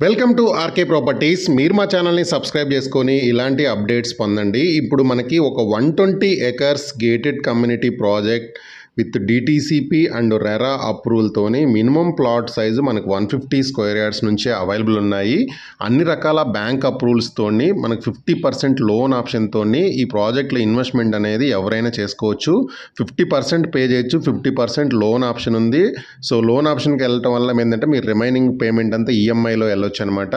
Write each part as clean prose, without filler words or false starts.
Welcome to RK properties. మీరు మా ఛానల్ని సబ్స్క్రైబ్ చేసుకొని ఇలాంటి అప్డేట్స్ పొందండి. ఇప్పుడు మనకి ఒక 120 acres gated community project with DTCP and RERA అప్రూవల్తోని మినిమం ప్లాట్ సైజు మనకు 150 స్క్వేర్ యార్డ్స్ నుంచే అవైలబుల్ ఉన్నాయి. అన్ని రకాల బ్యాంక్ అప్రూవల్స్తోని మనకు 50% లోన్ ఆప్షన్తోని ఈ ప్రాజెక్ట్లో ఇన్వెస్ట్మెంట్ అనేది ఎవరైనా చేసుకోవచ్చు. 50% పే చేయొచ్చు, 50% లోన్ ఆప్షన్ ఉంది. సో లోన్ ఆప్షన్కి వెళ్ళటం వల్ల ఏంటంటే మీరు రిమైనింగ్ పేమెంట్ అంతా ఈఎంఐలో వెళ్ళొచ్చు అనమాట.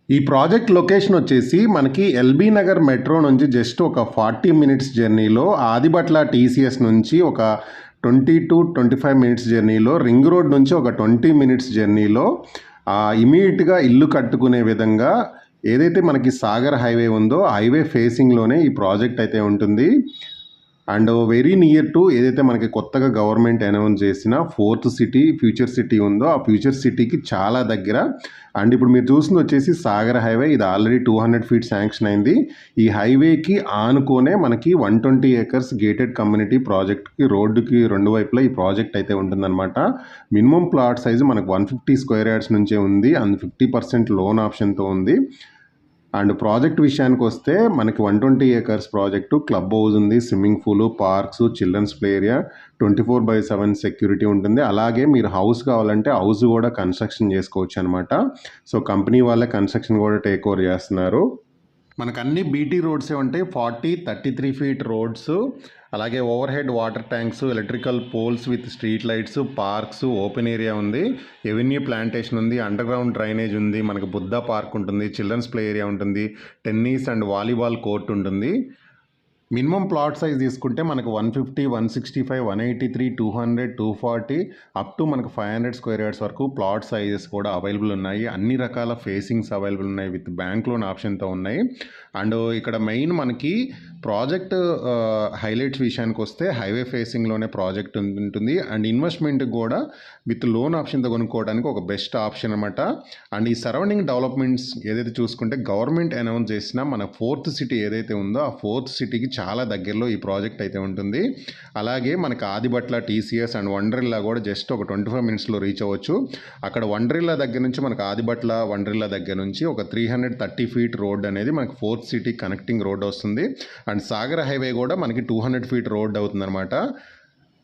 ఈ ప్రాజెక్ట్ లొకేషన్ వచ్చేసి మనకి ఎల్బీ నగర్ మెట్రో నుంచి జస్ట్ ఒక 40 మినిట్స్ జర్నీలో, ఆదిబట్ల టీసీఎస్ నుంచి ఒక 20 to 25 మినిట్స్ జర్నీలో, రింగ్ రోడ్ నుంచి ఒక 20 మినిట్స్ జర్నీలో ఇమీడియట్గా ఇల్లు కట్టుకునే విధంగా ఏదైతే మనకి సాగర్ హైవే ఉందో హైవే ఫేసింగ్లోనే ఈ ప్రాజెక్ట్ అయితే ఉంటుంది. అండ్ వెరీ నియర్ టు ఏదైతే మనకి కొత్తగా గవర్నమెంట్ అనౌన్స్ చేసిన 4th సిటీ ఫ్యూచర్ సిటీ ఉందో ఆ ఫ్యూచర్ సిటీకి చాలా దగ్గర. అండ్ ఇప్పుడు మీరు చూస్తుంది వచ్చేసి సాగర్ హైవే. ఇది ఆల్రెడీ 200 ఫీట్ శాంక్షన్ అయింది. ఈ హైవేకి ఆనుకోనే మనకి 120 ఎకర్స్ గేటెడ్ కమ్యూనిటీ ప్రాజెక్ట్కి రోడ్డుకి రెండు వైపులా ఈ ప్రాజెక్ట్ అయితే ఉంటుందన్నమాట. మినిమం ప్లాట్ సైజు మనకు 150 స్క్వేర్ యార్డ్స్ నుంచే ఉంది. అండ్ 50% లోన్ ఆప్షన్తో ఉంది. అండ్ ప్రాజెక్ట్ విషయానికి వస్తే మనకి 120 ఎకర్స్ ప్రాజెక్టు, క్లబ్ హౌస్ ఉంది, swimming pool, parks, children's play area, 24/7 security ఉంటుంది. అలాగే మీరు హౌస్ కావాలంటే హౌస్ కూడా కన్స్ట్రక్షన్ చేసుకోవచ్చు అనమాట. సో కంపెనీ వాళ్ళే కన్స్ట్రక్షన్ కూడా టేక్ ఓవర్ చేస్తున్నారు. మనకు అన్ని బీటీ రోడ్సే ఉంటాయి. 33 ఫీట్ రోడ్స్, అలాగే overhead water tanks, electrical poles with street lights, parks, open area ఉంది, ఎవెన్యూ ప్లాంటేషన్ ఉంది, అండర్ గ్రౌండ్ డ్రైనేజ్ ఉంది, మనకు బుద్ధ పార్క్ ఉంటుంది, చిల్డ్రన్స్ ప్లే ఏరియా ఉంటుంది, టెన్నిస్ అండ్ వాలీబాల్ కోర్ట్ ఉంటుంది. మినిమం ప్లాట్ సైజ్ తీసుకుంటే మనకు 150, 165, 183, 200, 240 అప్ టు మనకు 500 స్క్వేర్ యార్డ్స్ వరకు ప్లాట్ సైజెస్ కూడా అవైలబుల్ ఉన్నాయి. అన్ని రకాల ఫేసింగ్స్ అవైలబుల్ ఉన్నాయి, విత్ బ్యాంక్ లోన్ ఆప్షన్తో ఉన్నాయి. అండ్ ఇక్కడ మెయిన్ మనకి ప్రాజెక్ట్ హైలైట్స్ విషయానికి వస్తే హైవే ఫేసింగ్లోనే ప్రాజెక్ట్ ఉంటుంది. అండ్ ఇన్వెస్ట్మెంట్ కూడా విత్ లోన్ ఆప్షన్తో కొనుక్కోవడానికి ఒక బెస్ట్ ఆప్షన్ అనమాట. అండ్ ఈ సరౌండింగ్ డెవలప్మెంట్స్ ఏదైతే చూసుకుంటే గవర్నమెంట్ అనౌన్స్ చేసిన మన 4th సిటీ ఏదైతే ఉందో ఆ 4th సిటీకి చాలా దగ్గరలో ఈ ప్రాజెక్ట్ అయితే ఉంటుంది. అలాగే మనకు ఆదిబట్ల టీసీఎస్ అండ్ వండర్లా కూడా జస్ట్ ఒక 25 మినిట్స్లో రీచ్ అవ్వచ్చు. అక్కడ వండర్లా దగ్గర నుంచి మనకు ఆదిబట్ల వండర్లా దగ్గర నుంచి ఒక 330 ఫీట్ రోడ్ అనేది మనకు 4th సిటీ కనెక్టింగ్ రోడ్ వస్తుంది. అండ్ సాగర్ హైవే కూడా మనకి 200 ఫీట్ రోడ్ అవుతుంది అనమాట.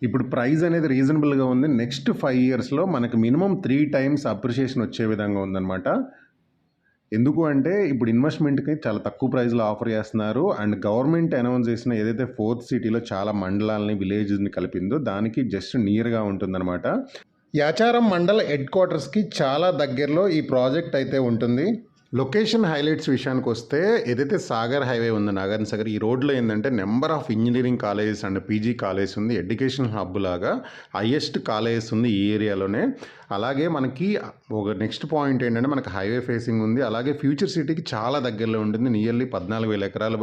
ఇప్పుడు ప్రైస్ అనేది రీజనబుల్గా ఉంది. నెక్స్ట్ 5 ఇయర్స్లో మనకు మినిమం 3 times అప్రిషియేషన్ వచ్చే విధంగా ఉందన్నమాట. ఎందుకు అంటే ఇప్పుడు ఇన్వెస్ట్మెంట్కి చాలా తక్కువ ప్రైస్లో ఆఫర్ చేస్తున్నారు. అండ్ గవర్నమెంట్ అనౌన్స్ చేసిన ఏదైతే 4th సిటీలో చాలా మండలాలని, విలేజెస్ని కలిపిందో దానికి జస్ట్ నియర్గా ఉంటుందన్నమాట. యాచారం మండల హెడ్ క్వార్టర్స్కి చాలా దగ్గరలో ఈ ప్రాజెక్ట్ అయితే ఉంటుంది. లొకేషన్ హైలైట్స్ విషయానికి వస్తే ఏదైతే సాగర్ హైవే ఉంది, నాగార్జున సాగర్, ఈ రోడ్లో ఏంటంటే number of engineering colleges and PG colleges ఉంది. ఎడ్యుకేషన్ హబ్ లాగా హైయెస్ట్ కాలేజెస్ ఉంది ఈ ఏరియాలోనే. అలాగే మనకి ఒక నెక్స్ట్ పాయింట్ ఏంటంటే మనకి హైవే ఫేసింగ్ ఉంది. అలాగే ఫ్యూచర్ సిటీకి చాలా దగ్గరలో ఉంటుంది. నియర్లీ 14,000 ఎకరాల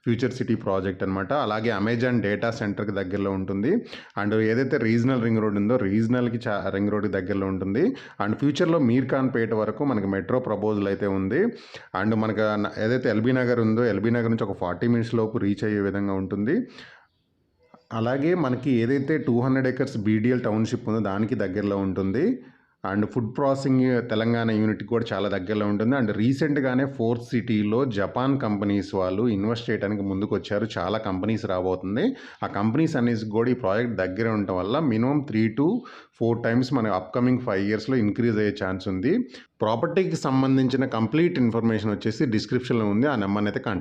ఫ్యూచర్ సిటీ ప్రాజెక్ట్ అనమాట. అలాగే అమెజాన్ డేటా సెంటర్కి దగ్గరలో ఉంటుంది. అండ్ ఏదైతే రీజనల్ రింగ్ రోడ్ ఉందో రీజనల్కి రింగ్ రోడ్కి దగ్గరలో ఉంటుంది. అండ్ ఫ్యూచర్లో మీర్ఖాన్పేట వరకు మనకి మెట్రో ప్రపోజల్ అయితే ఉంది. అండ్ మనకు ఏదైతే ఎల్బీ నగర్ ఉందో ఎల్బీ నగర్ నుంచి ఒక 40 మినిట్స్ లోపు రీచ్ అయ్యే విధంగా ఉంటుంది. అలాగే మనకి ఏదైతే 200 ఎకర్స్ బీడీఎల్ టౌన్షిప్ ఉందో దానికి దగ్గరలో ఉంటుంది. అండ్ ఫుడ్ ప్రాసెసింగ్ తెలంగాణ యూనిట్కి కూడా చాలా దగ్గరలో ఉంటుంది. అండ్ రీసెంట్గానే 4th సిటీలో జపాన్ కంపెనీస్ వాళ్ళు ఇన్వెస్ట్ చేయడానికి ముందుకు వచ్చారు. చాలా కంపెనీస్ రాబోతుంది. ఆ కంపెనీస్ అనేసి కూడా ఈ ప్రాజెక్ట్ దగ్గర ఉండటం వల్ల మినిమం 3 to 4 times మన అప్కమింగ్ 5 ఇయర్స్లో ఇంక్రీజ్ అయ్యే ఛాన్స్ ఉంది. ప్రాపర్టీకి సంబంధించిన కంప్లీట్ ఇన్ఫర్మేషన్ వచ్చేసి డిస్క్రిప్షన్లో ఉంది. ఆ నెంబర్ని అయితే కాంటాక్ట్